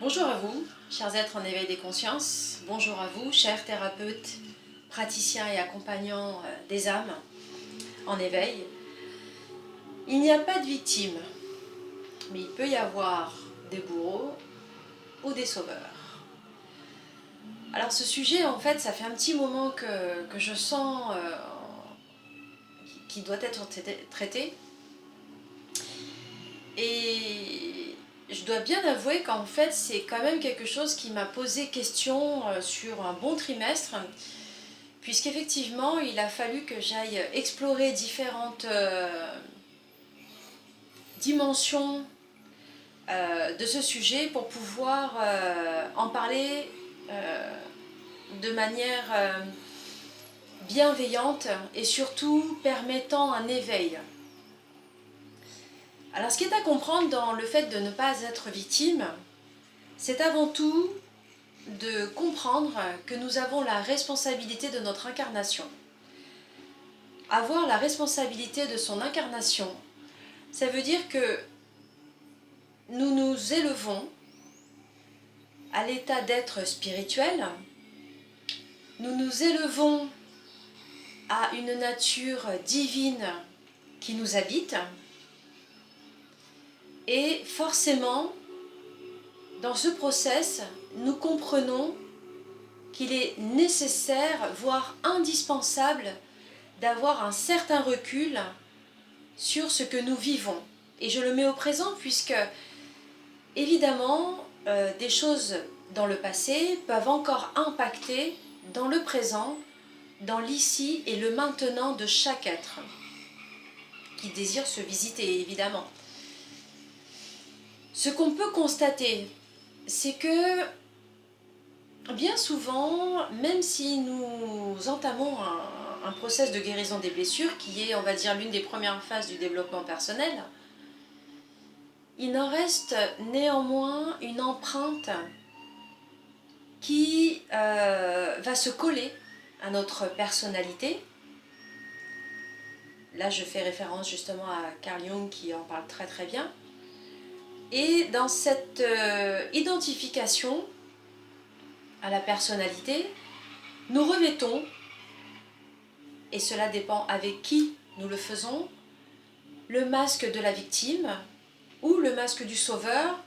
Bonjour à vous, chers êtres en éveil des consciences. Bonjour à vous, chers thérapeutes, praticiens et accompagnants des âmes en éveil. Il n'y a pas de victime, mais il peut y avoir des bourreaux ou des sauveurs. Alors ce sujet, en fait, ça fait un petit moment que je sens qu'il doit être traité. Et je dois bien avouer qu'en fait, c'est quand même quelque chose qui m'a posé question sur un bon trimestre, puisqu'effectivement, il a fallu que j'aille explorer différentes dimensions de ce sujet pour pouvoir en parler de manière bienveillante et surtout permettant un éveil. Alors ce qui est à comprendre dans le fait de ne pas être victime, c'est avant tout de comprendre que nous avons la responsabilité de notre incarnation. Avoir la responsabilité de son incarnation, ça veut dire que nous nous élevons à l'état d'être spirituel, nous nous élevons à une nature divine qui nous habite, et forcément, dans ce process, nous comprenons qu'il est nécessaire, voire indispensable, d'avoir un certain recul sur ce que nous vivons. Et je le mets au présent puisque, évidemment, des choses dans le passé peuvent encore impacter dans le présent, dans l'ici et le maintenant de chaque être qui désire se visiter, évidemment. Ce qu'on peut constater, c'est que bien souvent, même si nous entamons un process de guérison des blessures, qui est, on va dire, l'une des premières phases du développement personnel, il en reste néanmoins une empreinte qui va se coller à notre personnalité. Là, je fais référence justement à Carl Jung qui en parle très très bien. Et dans cette identification à la personnalité, nous revêtons, et cela dépend avec qui nous le faisons, le masque de la victime ou le masque du sauveur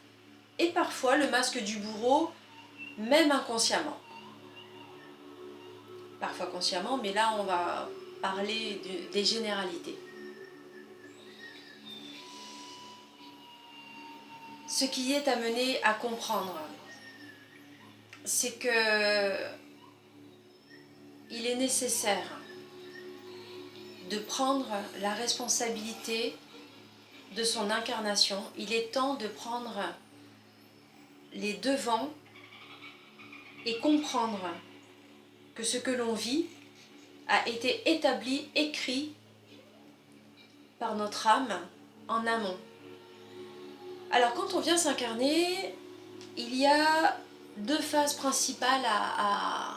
et parfois le masque du bourreau, même inconsciemment. Parfois consciemment, mais là on va parler des généralités. Ce qui est amené à comprendre, c'est que il est nécessaire de prendre la responsabilité de son incarnation. Il est temps de prendre les devants et comprendre que ce que l'on vit a été établi, écrit par notre âme en amont. Alors quand on vient s'incarner, il y a deux phases principales à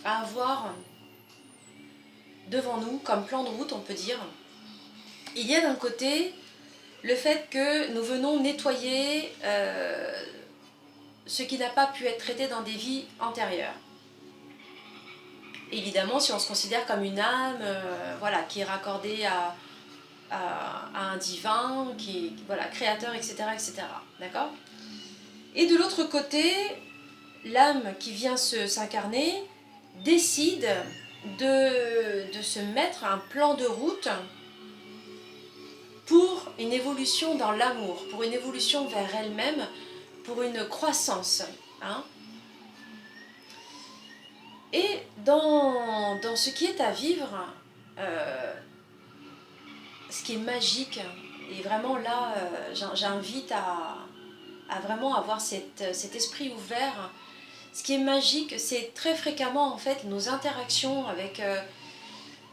avoir devant nous comme plan de route, on peut dire. Il y a d'un côté le fait que nous venons nettoyer ce qui n'a pas pu être traité dans des vies antérieures. Évidemment, si on se considère comme une âme voilà, qui est raccordée à un divin, qui est voilà, créateur, etc. etc. D'accord ? Et de l'autre côté, l'âme qui vient s'incarner décide de se mettre un plan de route pour une évolution dans l'amour, pour une évolution vers elle-même, pour une croissance. Hein. Et dans ce qui est à vivre, ce qui est magique, et vraiment là, j'invite à vraiment avoir cet esprit ouvert. Ce qui est magique, c'est très fréquemment en fait nos interactions avec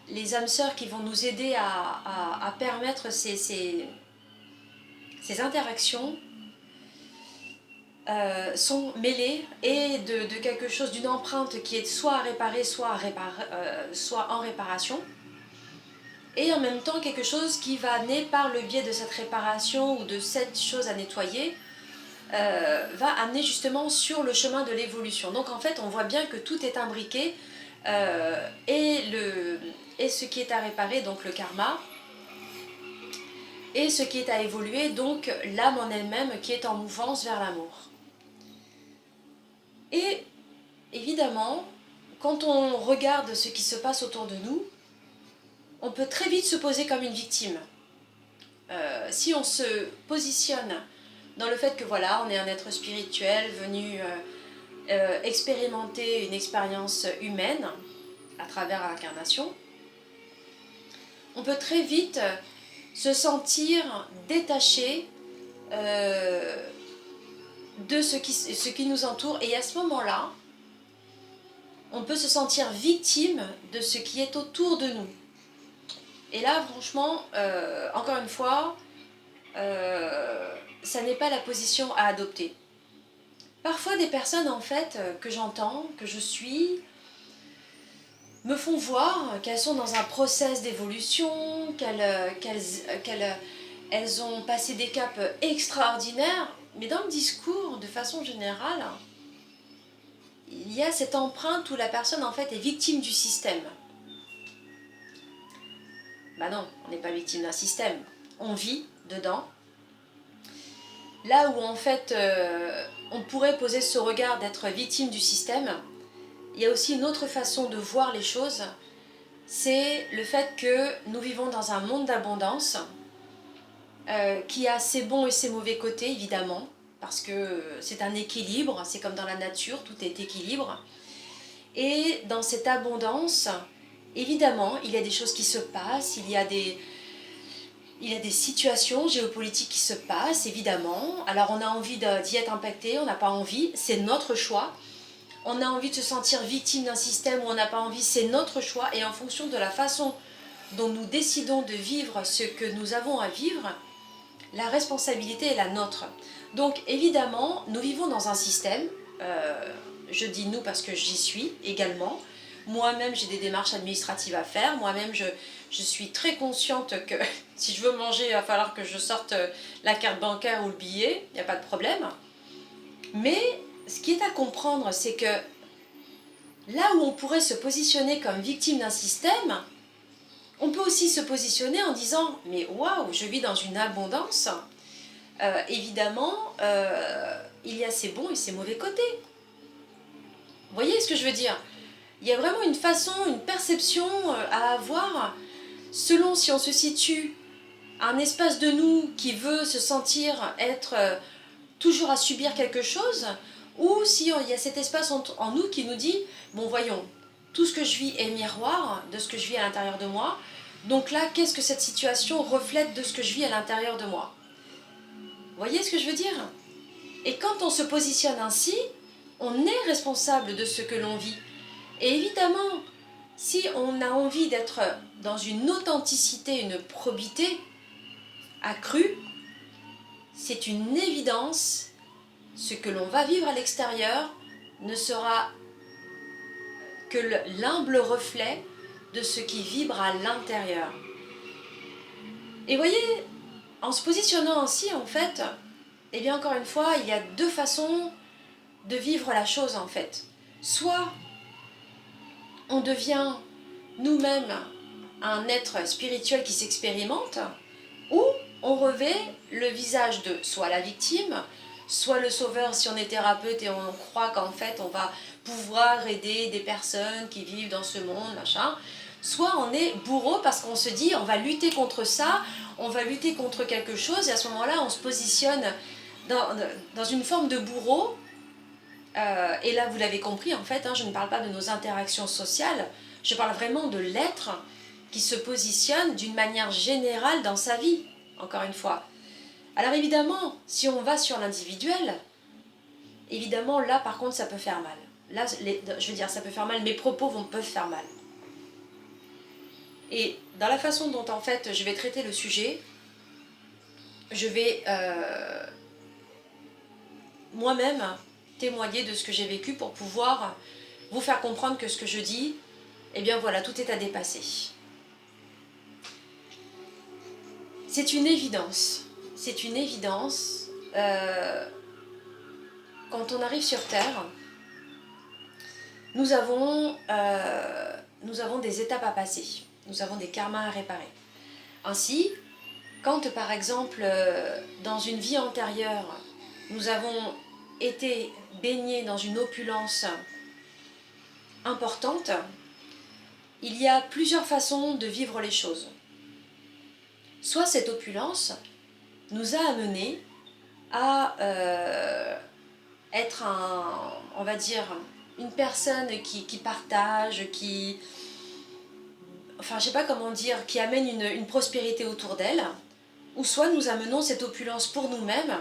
les âmes sœurs qui vont nous aider à permettre ces interactions sont mêlées et de quelque chose, d'une empreinte qui est soit à réparer, soit en réparation. Et en même temps quelque chose qui va naître par le biais de cette réparation ou de cette chose à nettoyer, va amener justement sur le chemin de l'évolution. Donc en fait, on voit bien que tout est imbriqué, et ce qui est à réparer, donc le karma, et ce qui est à évoluer, donc l'âme en elle-même qui est en mouvance vers l'amour. Et évidemment, quand on regarde ce qui se passe autour de nous, on peut très vite se poser comme une victime. Si on se positionne dans le fait que voilà, on est un être spirituel venu expérimenter une expérience humaine à travers l'incarnation, on peut très vite se sentir détaché de ce qui nous entoure, et à ce moment-là, on peut se sentir victime de ce qui est autour de nous. Et là, franchement, encore une fois, ça n'est pas la position à adopter. Parfois, des personnes, en fait, que j'entends, que je suis, me font voir qu'elles sont dans un process d'évolution, qu'elles ont passé des caps extraordinaires, mais dans le discours, de façon générale, il y a cette empreinte où la personne, en fait, est victime du système. Bah non, on n'est pas victime d'un système, on vit dedans. Là où en fait on pourrait poser ce regard d'être victime du système, il y a aussi une autre façon de voir les choses, c'est le fait que nous vivons dans un monde d'abondance qui a ses bons et ses mauvais côtés évidemment, parce que c'est un équilibre, c'est comme dans la nature, tout est équilibre. Et dans cette abondance, évidemment, il y a des choses qui se passent, il y a des situations géopolitiques qui se passent, évidemment. Alors on a envie d'y être impacté, on n'a pas envie, c'est notre choix. On a envie de se sentir victime d'un système ou on n'a pas envie, c'est notre choix. Et en fonction de la façon dont nous décidons de vivre ce que nous avons à vivre, la responsabilité est la nôtre. Donc évidemment, nous vivons dans un système, je dis nous parce que j'y suis également. Moi-même, j'ai des démarches administratives à faire. Moi-même, je suis très consciente que si je veux manger, il va falloir que je sorte la carte bancaire ou le billet. Il n'y a pas de problème. Mais ce qui est à comprendre, c'est que là où on pourrait se positionner comme victime d'un système, on peut aussi se positionner en disant « Mais waouh, je vis dans une abondance ». Évidemment, il y a ses bons et ses mauvais côtés. Vous voyez ce que je veux dire ? Il y a vraiment une façon, une perception à avoir selon si on se situe à un espace de nous qui veut se sentir être toujours à subir quelque chose, ou si il y a cet espace en nous qui nous dit « Bon, voyons, tout ce que je vis est miroir de ce que je vis à l'intérieur de moi, donc là, qu'est-ce que cette situation reflète de ce que je vis à l'intérieur de moi ?» Vous voyez ce que je veux dire ? Et quand on se positionne ainsi, on est responsable de ce que l'on vit. Et évidemment, si on a envie d'être dans une authenticité, une probité accrue, c'est une évidence, ce que l'on va vivre à l'extérieur ne sera que l'humble reflet de ce qui vibre à l'intérieur. Et voyez, en se positionnant ainsi, en fait, eh bien encore une fois, il y a deux façons de vivre la chose, en fait. Soit on devient nous-mêmes un être spirituel qui s'expérimente, ou on revêt le visage de soit la victime, soit le sauveur si on est thérapeute et on croit qu'en fait on va pouvoir aider des personnes qui vivent dans ce monde, machin. Soit on est bourreau parce qu'on se dit on va lutter contre ça, on va lutter contre quelque chose, et à ce moment-là on se positionne dans une forme de bourreau. Et là vous l'avez compris en fait, je ne parle pas de nos interactions sociales, je parle vraiment de l'être qui se positionne d'une manière générale dans sa vie, encore une fois. Alors évidemment, si on va sur l'individuel, évidemment là par contre ça peut faire mal. Là, je veux dire, ça peut faire mal, mes propos peuvent faire mal. Et dans la façon dont en fait je vais traiter le sujet, je vais moi-même témoigner de ce que j'ai vécu pour pouvoir vous faire comprendre que ce que je dis, eh bien voilà, tout est à dépasser. C'est une évidence. C'est une évidence. quand on arrive sur Terre, nous avons des étapes à passer, nous avons des karmas à réparer. Ainsi, quand par exemple, dans une vie antérieure, nous avons été baignés dans une opulence importante, il y a plusieurs façons de vivre les choses. Soit cette opulence nous a amenés à être on va dire, une personne qui partage, enfin je sais pas comment dire, qui amène une prospérité autour d'elle, ou soit nous amenons cette opulence pour nous-mêmes,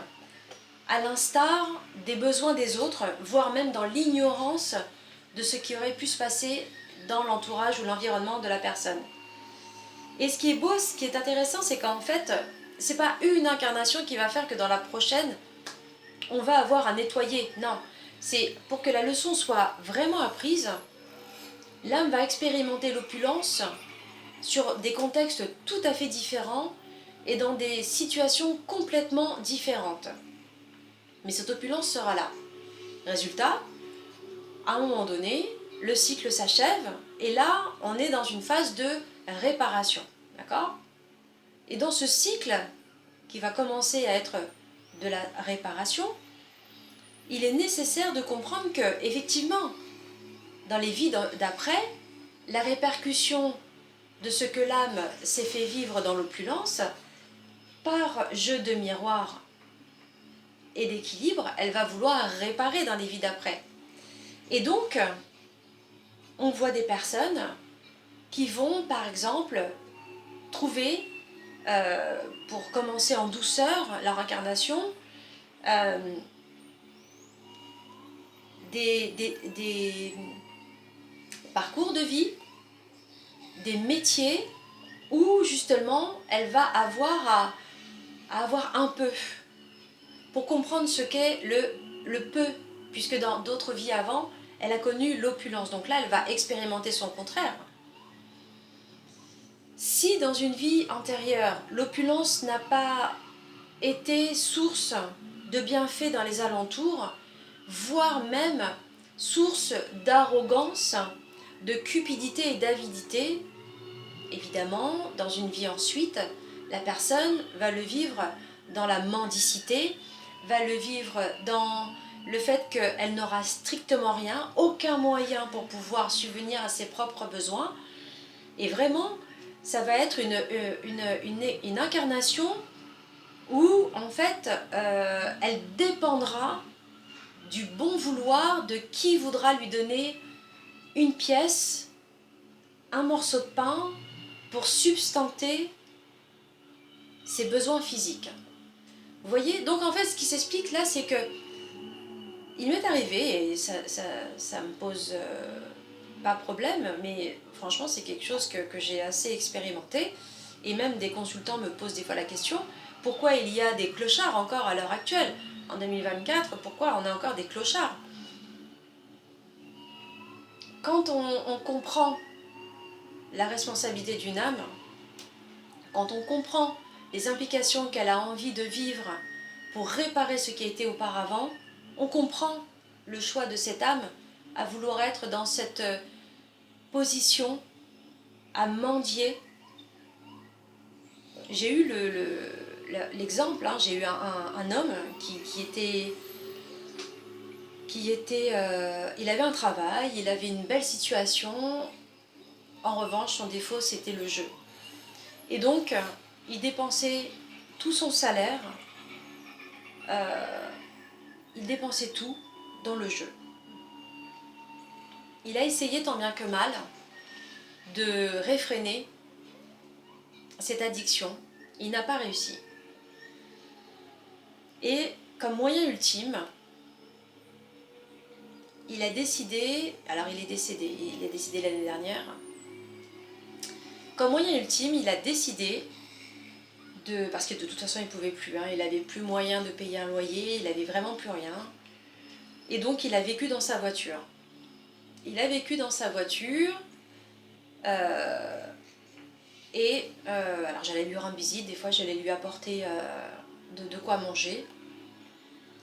à l'instar des besoins des autres, voire même dans l'ignorance de ce qui aurait pu se passer dans l'entourage ou l'environnement de la personne. Et ce qui est beau, ce qui est intéressant, c'est qu'en fait, c'est pas une incarnation qui va faire que dans la prochaine, on va avoir à nettoyer. Non, c'est pour que la leçon soit vraiment apprise, l'âme va expérimenter l'opulence sur des contextes tout à fait différents et dans des situations complètement différentes. Mais cette opulence sera là. Résultat, à un moment donné, le cycle s'achève et là, on est dans une phase de réparation. D'accord ? Et dans ce cycle, qui va commencer à être de la réparation, il est nécessaire de comprendre que, effectivement, dans les vies d'après, la répercussion de ce que l'âme s'est fait vivre dans l'opulence, par jeu de miroir et d'équilibre, elle va vouloir réparer dans les vies d'après. Et donc, on voit des personnes qui vont, par exemple, trouver, pour commencer en douceur leur incarnation, des parcours de vie, des métiers où justement elle va avoir à avoir un peu pour comprendre ce qu'est le peu, puisque dans d'autres vies avant, elle a connu l'opulence. Donc là, elle va expérimenter son contraire. Si dans une vie antérieure, l'opulence n'a pas été source de bienfaits dans les alentours, voire même source d'arrogance, de cupidité et d'avidité, évidemment, dans une vie ensuite, la personne va le vivre dans la mendicité, va le vivre dans le fait qu'elle n'aura strictement rien, aucun moyen pour pouvoir subvenir à ses propres besoins. Et vraiment, ça va être une incarnation où, en fait, elle dépendra du bon vouloir de qui voudra lui donner une pièce, un morceau de pain, pour substanter ses besoins physiques. Vous voyez ? Donc en fait, ce qui s'explique là, c'est que il m'est arrivé, et ça me pose pas problème, mais franchement, c'est quelque chose que j'ai assez expérimenté, et même des consultants me posent des fois la question, pourquoi il y a des clochards encore à l'heure actuelle ? En 2024, pourquoi on a encore des clochards ? Quand on comprend la responsabilité d'une âme, quand on comprend les implications qu'elle a envie de vivre pour réparer ce qui a été auparavant, on comprend le choix de cette âme à vouloir être dans cette position, à mendier. J'ai eu l'exemple, hein, j'ai eu un homme il avait un travail, il avait une belle situation. En revanche, son défaut, c'était le jeu. Et donc, il dépensait tout son salaire, il dépensait tout dans le jeu. Il a essayé tant bien que mal de réfréner cette addiction. Il n'a pas réussi. Et comme moyen ultime, il a décidé, alors il est décédé l'année dernière, comme moyen ultime, il a décidé parce que de toute façon il ne pouvait plus, hein, il n'avait plus moyen de payer un loyer, il n'avait vraiment plus rien. Et donc il a vécu dans sa voiture. Alors j'allais lui rendre visite, des fois j'allais lui apporter de quoi manger.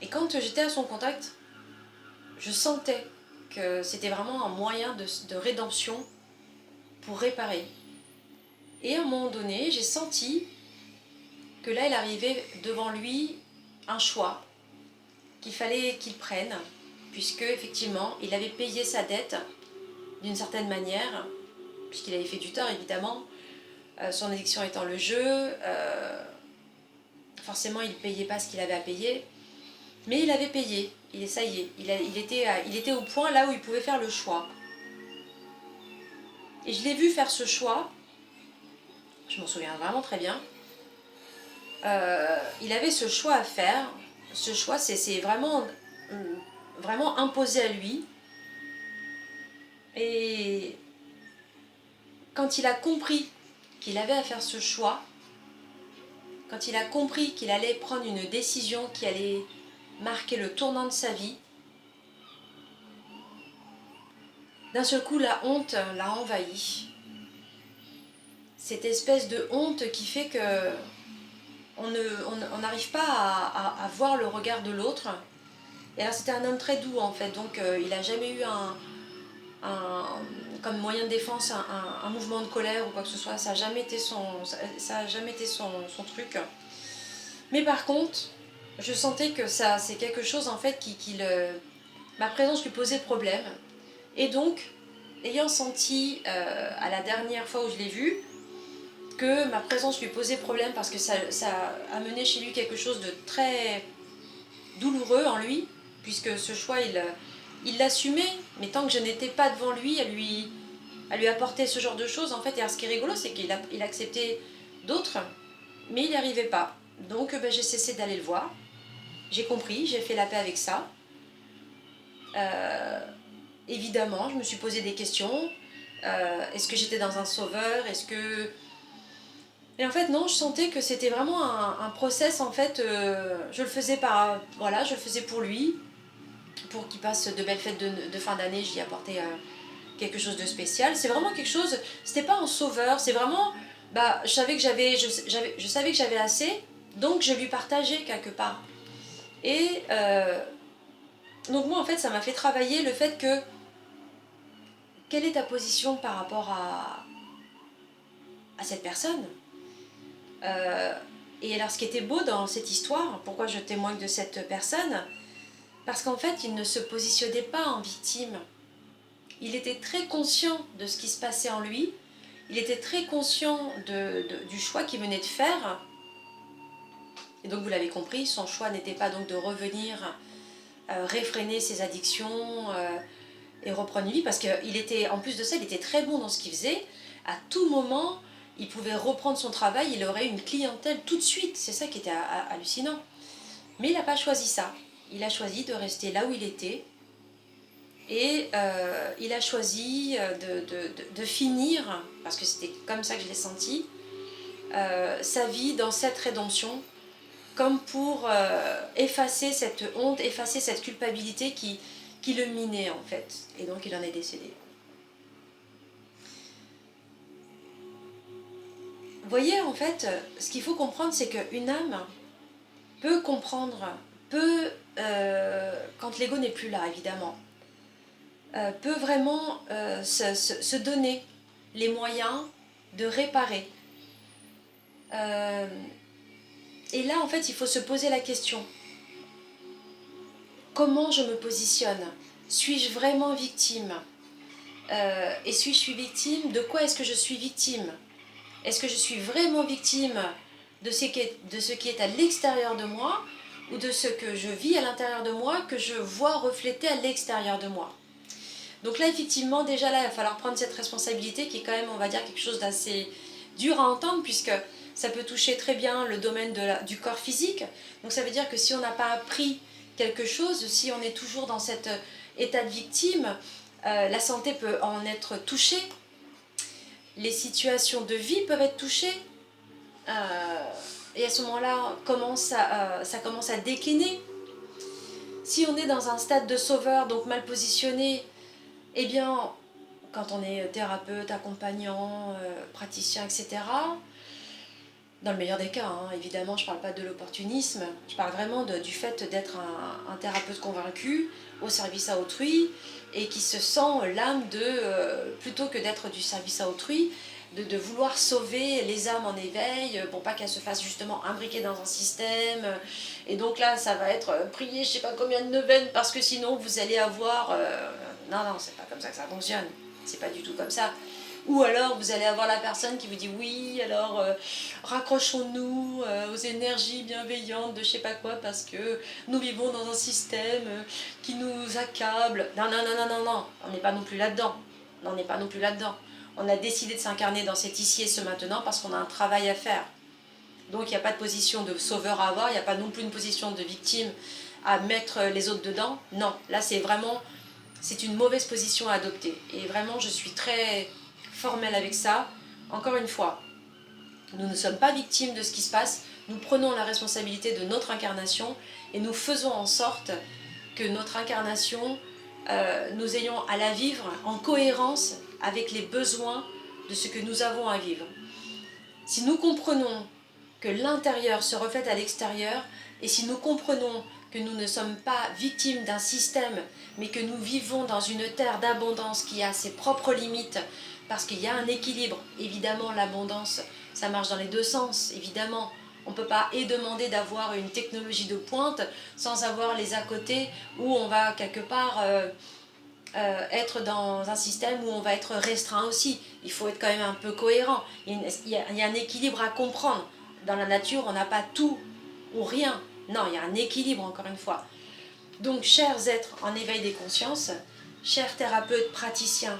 Et quand j'étais à son contact, je sentais que c'était vraiment un moyen de rédemption pour réparer. Et à un moment donné, j'ai senti que là, il arrivait devant lui un choix qu'il fallait qu'il prenne, puisque effectivement, il avait payé sa dette d'une certaine manière, puisqu'il avait fait du tort évidemment, son addiction étant le jeu, forcément il ne payait pas ce qu'il avait à payer, mais il avait payé, ça y est, il était au point là où il pouvait faire le choix. Et je l'ai vu faire ce choix, je m'en souviens vraiment très bien. Il avait ce choix à faire, ce choix c'est vraiment, vraiment imposé à lui. Et quand il a compris qu'il avait à faire ce choix, quand il a compris qu'il allait prendre une décision qui allait marquer le tournant de sa vie, d'un seul coup la honte l'a envahi. Cette espèce de honte qui fait que on n'arrive pas à voir le regard de l'autre. Et alors c'était un homme très doux en fait, donc il n'a jamais eu comme moyen de défense un mouvement de colère ou quoi que ce soit, ça n'a jamais été son truc. Mais par contre, je sentais que ça c'est quelque chose en fait ma présence lui posait problème. Et donc, ayant senti à la dernière fois où je l'ai vu, que ma présence lui posait problème parce que ça a amené chez lui quelque chose de très douloureux en lui, puisque ce choix il l'assumait, mais tant que je n'étais pas devant lui à lui apporter ce genre de choses, en fait. Et alors ce qui est rigolo, c'est qu'il acceptait d'autres, mais il n'y arrivait pas. Donc j'ai cessé d'aller le voir, j'ai compris, j'ai fait la paix avec ça. Évidemment, je me suis posé des questions. Est-ce que j'étais dans un sauveur? Est-ce que... Et en fait, non, je sentais que c'était vraiment un process, en fait. Je le faisais voilà, je le faisais pour lui, pour qu'il passe de belles fêtes de fin d'année. J'y apportais quelque chose de spécial. C'est vraiment quelque chose... C'était pas un sauveur, c'est vraiment... Bah, je savais que j'avais assez, donc je lui partageais quelque part. Et donc moi, en fait, ça m'a fait travailler le fait que... Quelle est ta position par rapport à cette personne? Et alors ce qui était beau dans cette histoire, pourquoi je témoigne de cette personne, parce qu'en fait il ne se positionnait pas en victime. Il était très conscient de ce qui se passait en lui, il était très conscient du choix qu'il venait de faire. Et donc vous l'avez compris, son choix n'était pas donc de revenir réfréner ses addictions et reprendre une vie, parce qu'il était, en plus de ça, il était très bon dans ce qu'il faisait. À tout moment, il pouvait reprendre son travail, il aurait une clientèle tout de suite. C'est ça qui était hallucinant. Mais il n'a pas choisi ça. Il a choisi de rester là où il était. Et il a choisi de finir, parce que c'était comme ça que je l'ai senti, sa vie dans cette rédemption, comme pour effacer cette honte, effacer cette culpabilité qui le minait en fait. Et donc il en est décédé. Vous voyez, en fait, ce qu'il faut comprendre, c'est qu'une âme peut comprendre, quand l'ego n'est plus là, évidemment, peut vraiment se donner les moyens de réparer. Et là, en fait, il faut se poser la question. Comment je me positionne? Suis-je vraiment victime? Et si je suis victime, de quoi est-ce que je suis victime? Est-ce que je suis vraiment victime de ce qui est à l'extérieur de moi, ou de ce que je vis à l'intérieur de moi, que je vois refléter à l'extérieur de moi? Donc là, effectivement, déjà là, il va falloir prendre cette responsabilité qui est quand même, on va dire, quelque chose d'assez dur à entendre, puisque ça peut toucher très bien le domaine du corps physique. Donc ça veut dire que si on n'a pas appris quelque chose, si on est toujours dans cet état de victime, la santé peut en être touchée, les situations de vie peuvent être touchées, et à ce moment-là, ça commence à décliner. Si on est dans un stade de sauveur, donc mal positionné, eh bien, quand on est thérapeute, accompagnant, praticien, etc., Dans le meilleur des cas, hein, évidemment, je ne parle pas de l'opportunisme, je parle vraiment du fait d'être un thérapeute convaincu, au service à autrui, et qui se sent l'âme plutôt que d'être du service à autrui, de vouloir sauver les âmes en éveil, pour pas qu'elles se fassent justement imbriquer dans un système. Et donc là, ça va être prier je sais pas combien de neuvaines, parce que sinon vous allez avoir... Non, non, c'est pas comme ça que ça fonctionne, c'est pas du tout comme ça. Ou alors vous allez avoir la personne qui vous dit oui, alors raccrochons-nous aux énergies bienveillantes de je sais pas quoi parce que nous vivons dans un système qui nous accable. Non, non, non, non, non, non, on n'est pas non plus là-dedans. On n'est pas non plus là-dedans. On a décidé de s'incarner dans cet ici et ce maintenant parce qu'on a un travail à faire. Donc il n'y a pas de position de sauveur à avoir, il n'y a pas non plus une position de victime à mettre les autres dedans. Non, là c'est vraiment, c'est une mauvaise position à adopter. Et vraiment je suis très formelle avec ça. Encore une fois, nous ne sommes pas victimes de ce qui se passe, nous prenons la responsabilité de notre incarnation et nous faisons en sorte que notre incarnation, nous ayons à la vivre en cohérence avec les besoins de ce que nous avons à vivre. Si nous comprenons que l'intérieur se reflète à l'extérieur et si nous comprenons que nous ne sommes pas victimes d'un système mais que nous vivons dans une terre d'abondance qui a ses propres limites parce qu'il y a un équilibre, évidemment l'abondance ça marche dans les deux sens, évidemment. On ne peut pas demander d'avoir une technologie de pointe sans avoir les à côté où on va quelque part être dans un système où on va être restreint aussi. Il faut être quand même un peu cohérent. Il y a un équilibre à comprendre. Dans la nature, on n'a pas tout ou rien. Non, il y a un équilibre encore une fois. Donc, chers êtres en éveil des consciences, chers thérapeutes, praticiens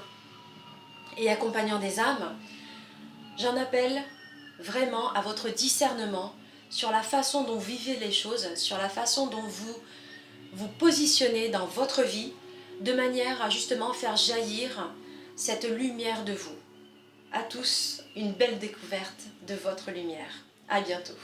et accompagnants des âmes, j'en appelle vraiment à votre discernement sur la façon dont vous vivez les choses, sur la façon dont vous vous positionnez dans votre vie, de manière à justement faire jaillir cette lumière de vous. À tous, une belle découverte de votre lumière. À bientôt.